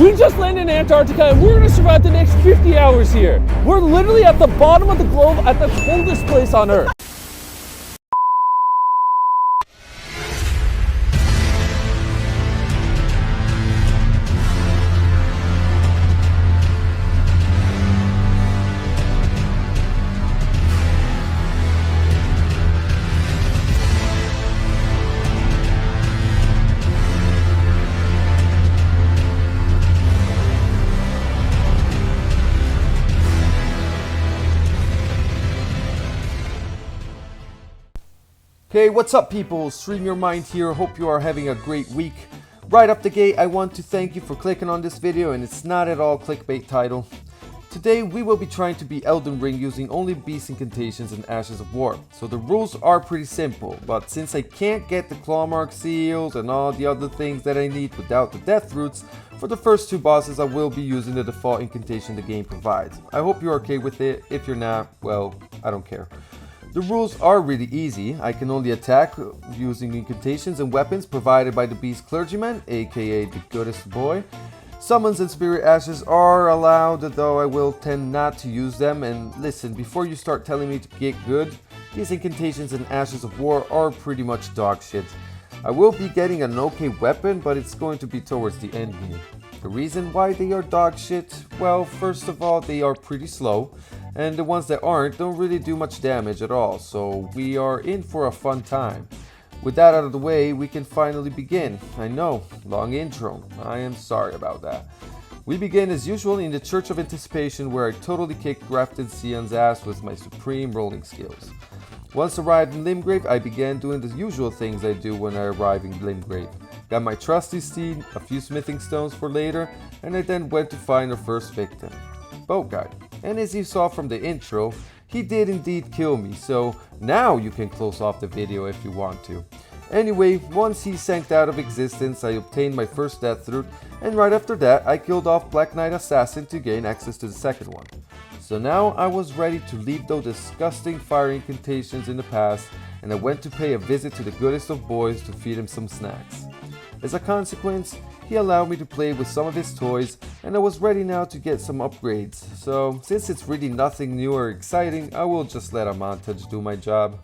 We just landed in Antarctica and we're gonna survive the next 50 hours here. We're literally at the bottom of the globe at the coldest place on Earth. Hey, what's up people? Stream Your Mind here. Hope you are having a great week. Right up the gate, I want to thank you for clicking on this video, and it's not at all clickbait title. Today we will be trying to beat Elden Ring using only Beast Incantations and Ashes of War. So the rules are pretty simple, but since I can't get the claw mark seals and all the other things that I need without the death roots, for the first two bosses I will be using the default incantation the game provides. I hope you're okay with it. If you're not, well, I don't care. The rules are really easy. I can only attack using incantations and weapons provided by the Beast Clergyman, aka the goodest boy. Summons and Spirit Ashes are allowed, though I will tend not to use them. And listen, before you start telling me to get good, these incantations and Ashes of War are pretty much dog shit. I will be getting an okay weapon, but it's going to be towards the end here. The reason why they are dog shit? Well, first of all, they are pretty slow, and the ones that aren't don't really do much damage at all, so we are in for a fun time. With that out of the way, we can finally begin. I know, long intro, I am sorry about that. We begin as usual in the Church of Anticipation, where I totally kicked Grafton Sion's ass with my supreme rolling skills. Once arrived in Limgrave, I began doing the usual things I do when I arrive in Limgrave. Got my trusty steed, a few smithing stones for later, and I then went to find our first victim, Boat Guy. And as you saw from the intro, he did indeed kill me, so now you can close off the video if you want to. Anyway, once he sank out of existence, I obtained my first death root, and right after that, I killed off Black Knight Assassin to gain access to the second one. So now I was ready to leave those disgusting fire incantations in the past, and I went to pay a visit to the goodest of boys to feed him some snacks. As a consequence, he allowed me to play with some of his toys, and I was ready now to get some upgrades. So, since it's really nothing new or exciting, I will just let a montage do my job.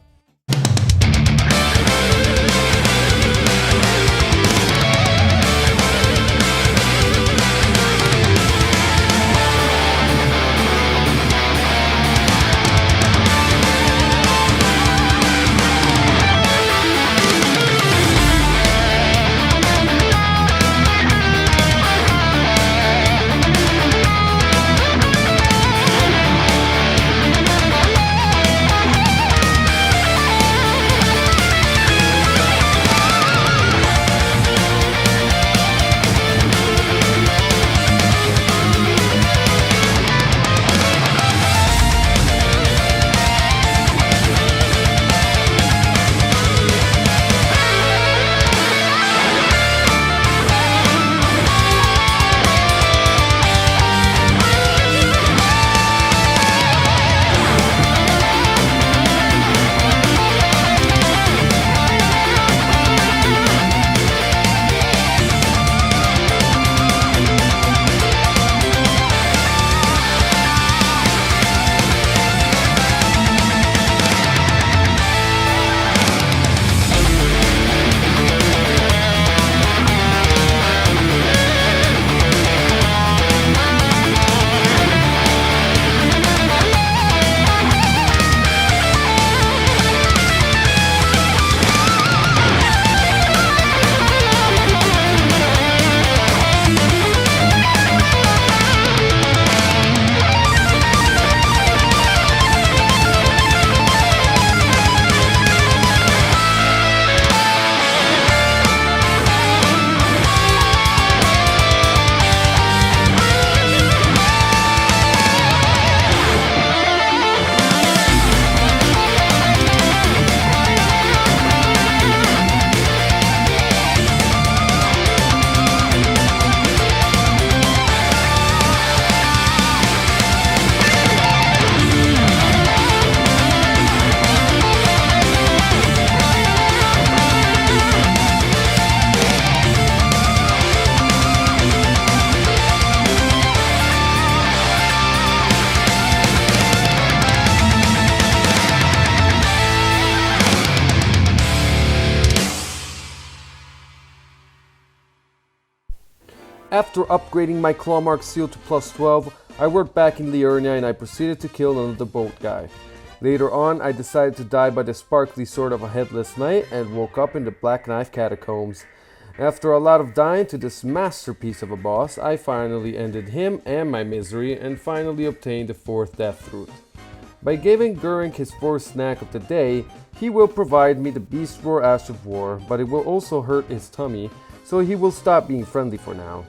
After upgrading my Clawmark seal to plus 12, I worked back in Liurnia and I proceeded to kill another bolt guy. Later on, I decided to die by the sparkly sword of a headless knight and woke up in the Black Knife catacombs. After a lot of dying to this masterpiece of a boss, I finally ended him and my misery and finally obtained the 4th death root. By giving Godrick his 4th snack of the day, he will provide me the Beast Roar Ash of War, but it will also hurt his tummy, so he will stop being friendly for now.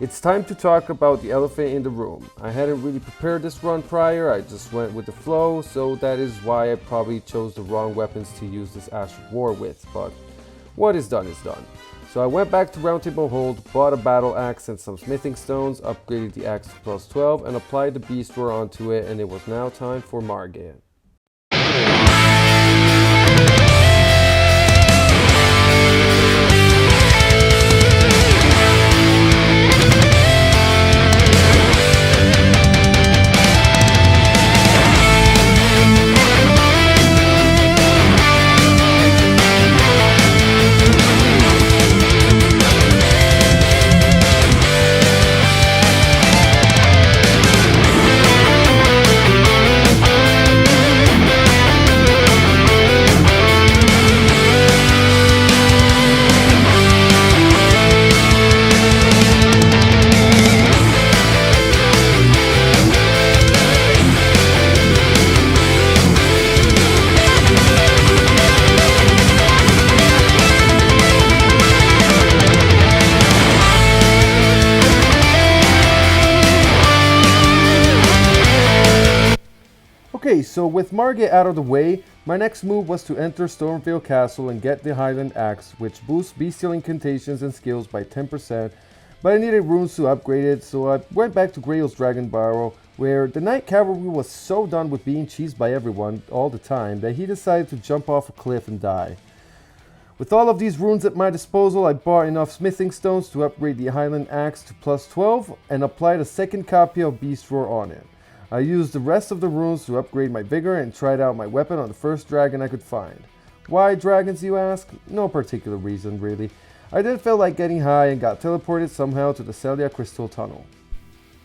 It's time to talk about the elephant in the room. I hadn't really prepared this run prior, I just went with the flow, so that is why I probably chose the wrong weapons to use this Ash of War with, but what is done is done. So I went back to Roundtable Hold, bought a battle axe and some smithing stones, upgraded the axe to plus 12 and applied the Beast Roar onto it, and it was now time for Morgott. Okay, so with Morgott out of the way, my next move was to enter Stormvale Castle and get the Highland Axe, which boosts bestial incantations and skills by 10%, but I needed runes to upgrade it, so I went back to Grail's Dragon Barrow, where the Knight Cavalry was so done with being cheesed by everyone all the time that he decided to jump off a cliff and die. With all of these runes at my disposal, I bought enough smithing stones to upgrade the Highland Axe to plus 12 and applied a second copy of Beast Roar on it. I used the rest of the runes to upgrade my vigor and tried out my weapon on the first dragon I could find. Why dragons, you ask? No particular reason, really. I did feel like getting high and got teleported somehow to the Celia Crystal Tunnel,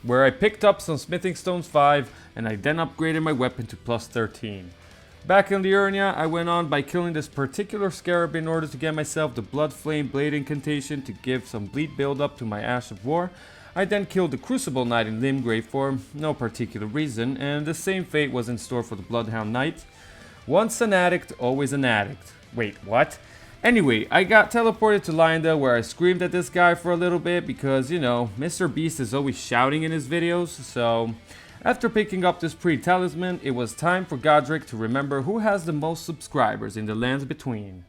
where I picked up some smithing stones 5 and I then upgraded my weapon to plus 13. Back in Liurnia, I went on by killing this particular scarab in order to get myself the Blood Flame Blade incantation to give some bleed build up to my Ash of War. I then killed the Crucible Knight in Limgrave form, no particular reason, and the same fate was in store for the Bloodhound Knight. Once an addict, always an addict. Wait, what? Anyway, I got teleported to Lynda where I screamed at this guy for a little bit because, you know, Mr. Beast is always shouting in his videos, so after picking up this pre-talisman, it was time for Godrick to remember who has the most subscribers in the lands between.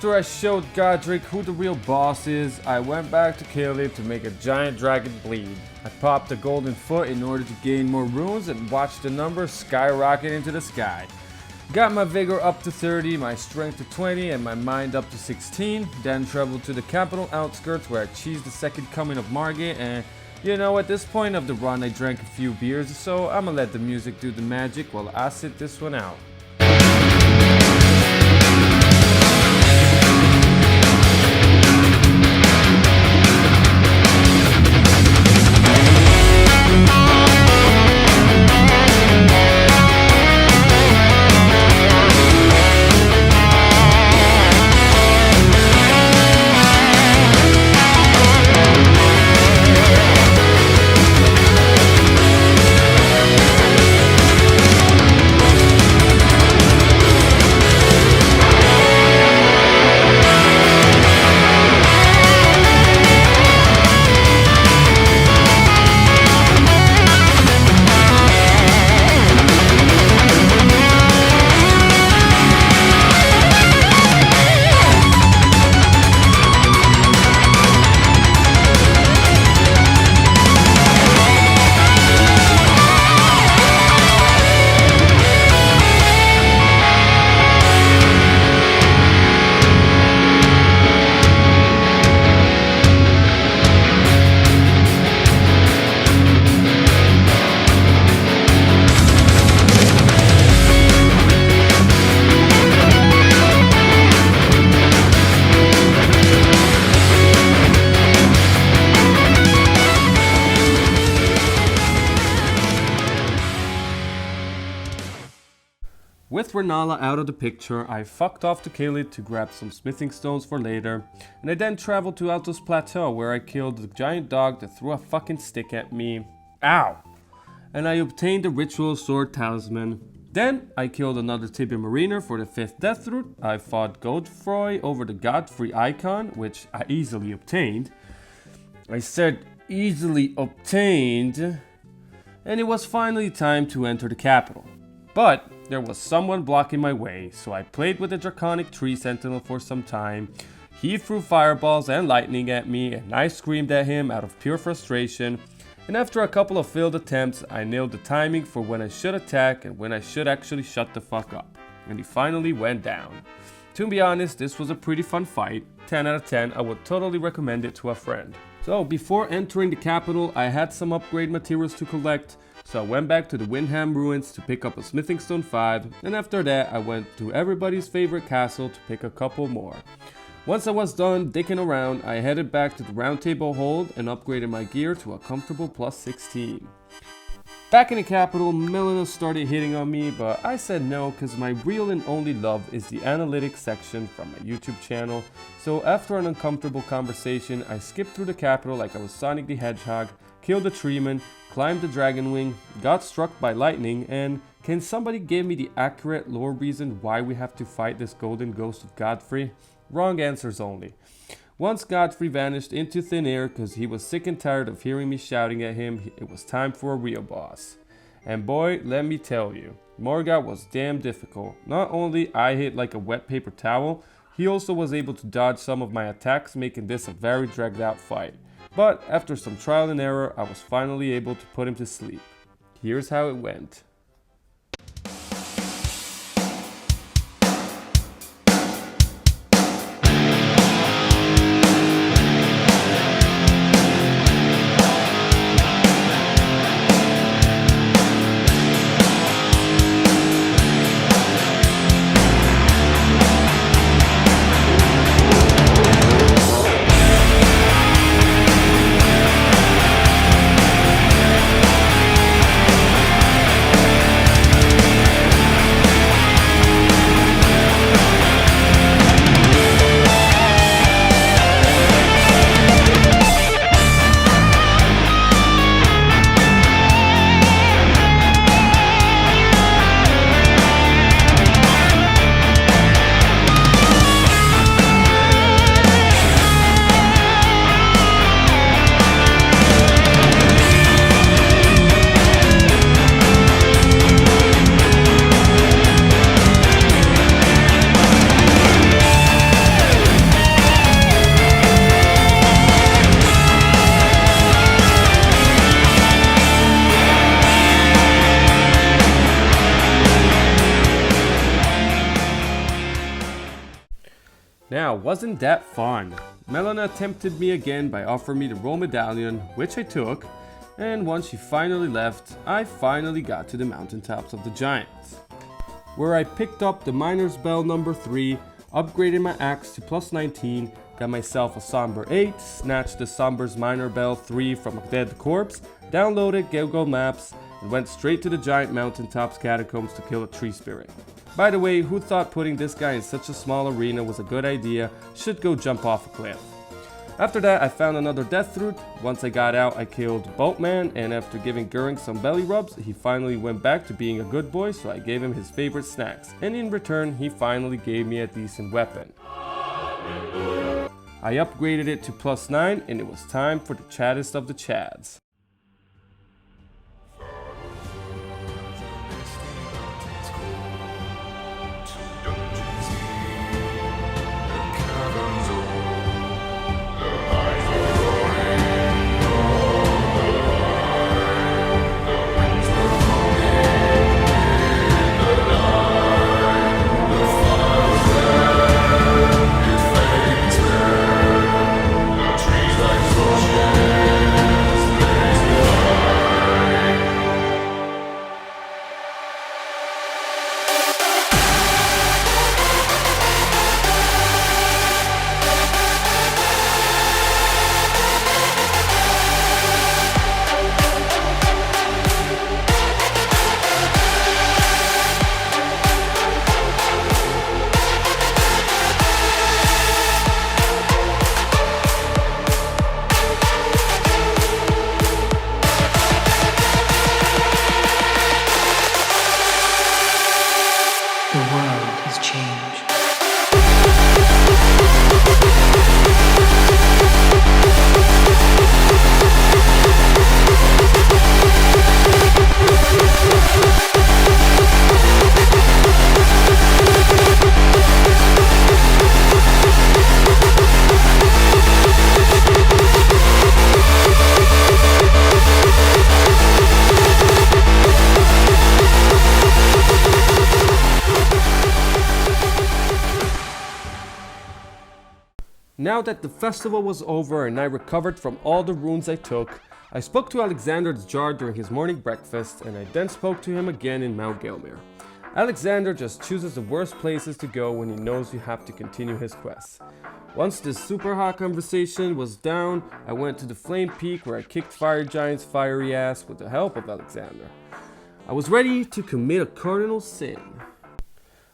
After I showed Godrick who the real boss is, I went back to Caelid to make a giant dragon bleed. I popped a golden foot in order to gain more runes and watched the numbers skyrocket into the sky. Got my vigor up to 30, my strength to 20, and my mind up to 16. Then traveled to the capital outskirts where I cheesed the second coming of Morgott and You know, at this point of the run I drank a few beers, so I'ma let the music do the magic while I sit this one out. With Renala out of the picture, I fucked off to Caelid to grab some smithing stones for later, and I then traveled to Altos Plateau where I killed the giant dog that threw a fucking stick at me. Ow! And I obtained the ritual sword talisman. Then I killed another Tibia Mariner for the 5th death root. I fought Godfroy over the Godfrey icon, which I easily obtained. I said easily obtained, and it was finally time to enter the capital. But there was someone blocking my way, so I played with the Draconic Tree Sentinel for some time. He threw fireballs and lightning at me, and I screamed at him out of pure frustration. And after a couple of failed attempts, I nailed the timing for when I should attack and when I should actually shut the fuck up. And he finally went down. To be honest, this was a pretty fun fight. 10 out of 10, I would totally recommend it to a friend. So before entering the capital, I had some upgrade materials to collect. So I went back to the Windham Ruins to pick up a Smithing Stone 5, and after that I went to everybody's favorite castle to pick a couple more. Once I was done dicking around, I headed back to the Round Table Hold and upgraded my gear to a comfortable plus 16. Back in the capital, Melina started hitting on me, but I said no because my real and only love is the analytics section from my YouTube channel. So after an uncomfortable conversation, I skipped through the capital like I was Sonic the Hedgehog, killed the treeman, climbed the dragon wing, got struck by lightning, and can somebody give me the accurate lore reason why we have to fight this golden ghost of Godfrey? Wrong answers only. Once Godfrey vanished into thin air because he was sick and tired of hearing me shouting at him, it was time for a real boss. And boy, let me tell you, Morgott was damn difficult. Not only I hit like a wet paper towel, he also was able to dodge some of my attacks, making this a very dragged out fight. But after some trial and error, I was finally able to put him to sleep. Here's how it went. Now, wasn't that fun? Melina tempted me again by offering me the roll medallion, which I took, and once she finally left, I finally got to the mountaintops of the giants, where I picked up the Miner's Bell number 3, upgraded my axe to plus 19, got myself a Somber 8, snatched the Somber's Miner Bell 3 from a dead corpse, downloaded Google Maps, and went straight to the giant mountaintops catacombs to kill a tree spirit. By the way, who thought putting this guy in such a small arena was a good idea should go jump off a cliff. After that, I found another death root. Once I got out, I killed Boltman, and after giving Göring some belly rubs, he finally went back to being a good boy, so I gave him his favorite snacks, and in return, he finally gave me a decent weapon. I upgraded it to plus 9, and it was time for the chaddest of the chads. The world has changed. Now that the festival was over and I recovered from all the runes I took, I spoke to Alexander the Jar during his morning breakfast, and I then spoke to him again in Mount Gelmir. Alexander just chooses the worst places to go when he knows you have to continue his quest. Once this super hot conversation was down, I went to the Flame Peak where I kicked Fire Giant's fiery ass with the help of Alexander. I was ready to commit a cardinal sin.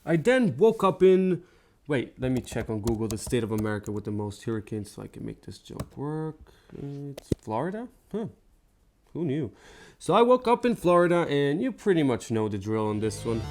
I then woke up in... Wait, let me check on Google the state of America with the most hurricanes so I can make this joke work. It's Florida? Huh. Who knew? So I woke up in Florida, and you pretty much know the drill on this one.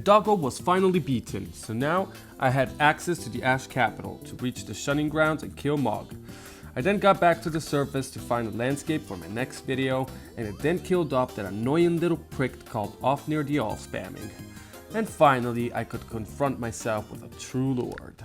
doggo was finally beaten, so now I had access to the Ash capital to reach the shunning grounds and kill Mog. I then got back to the surface to find a landscape for my next video, and I then killed off that annoying little prick called off near the all spamming. And finally I could confront myself with a true lord.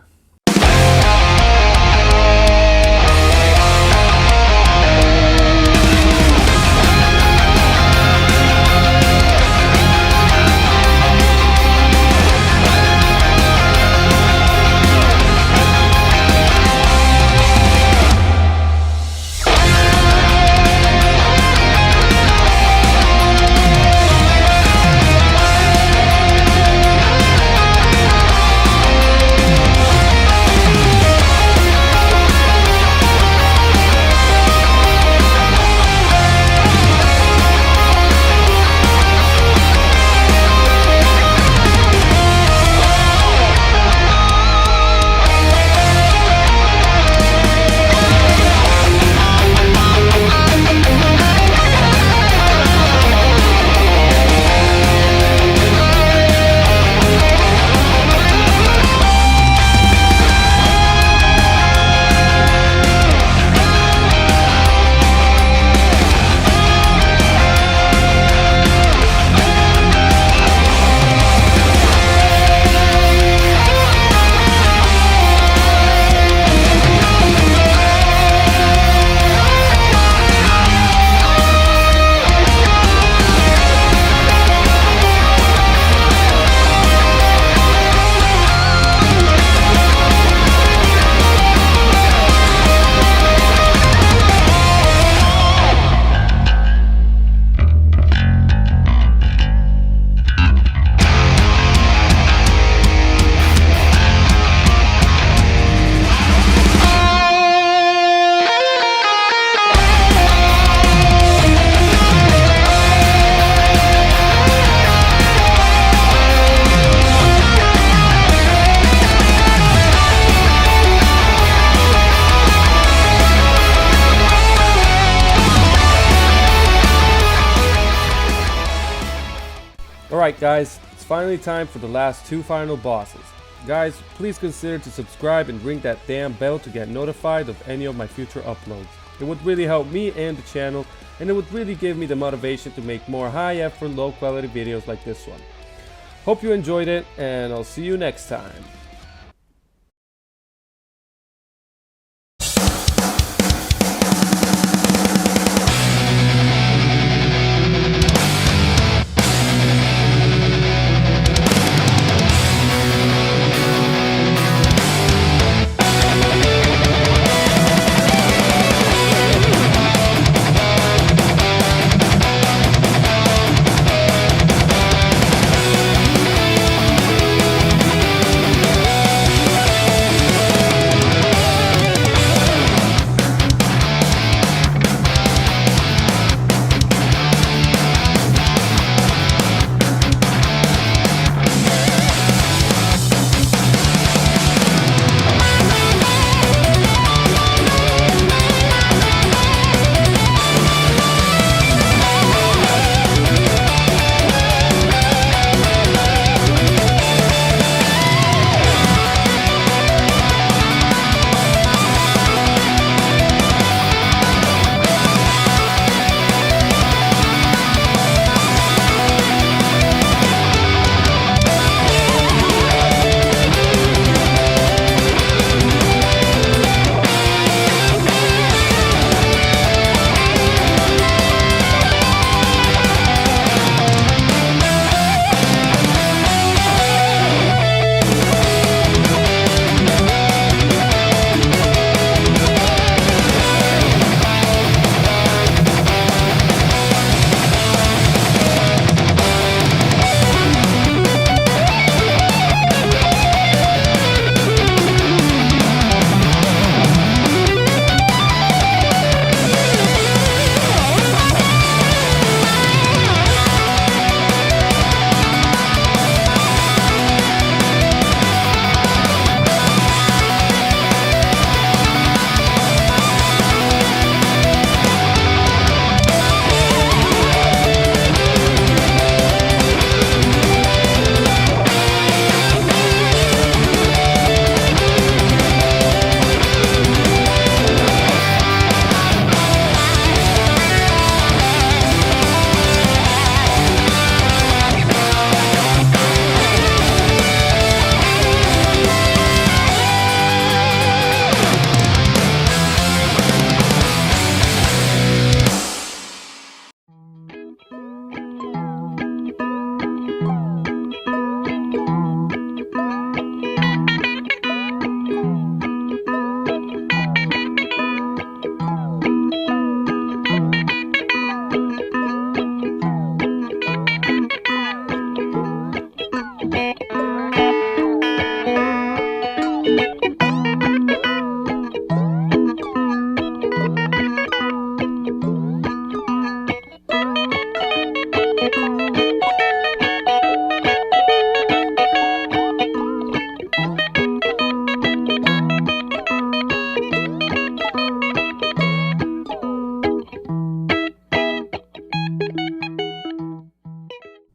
Alright guys, it's finally time for the last two final bosses. Guys, please consider to subscribe and ring that damn bell to get notified of any of my future uploads. It would really help me and the channel, and it would really give me the motivation to make more high effort, low quality videos like this one. Hope you enjoyed it, and I'll see you next time.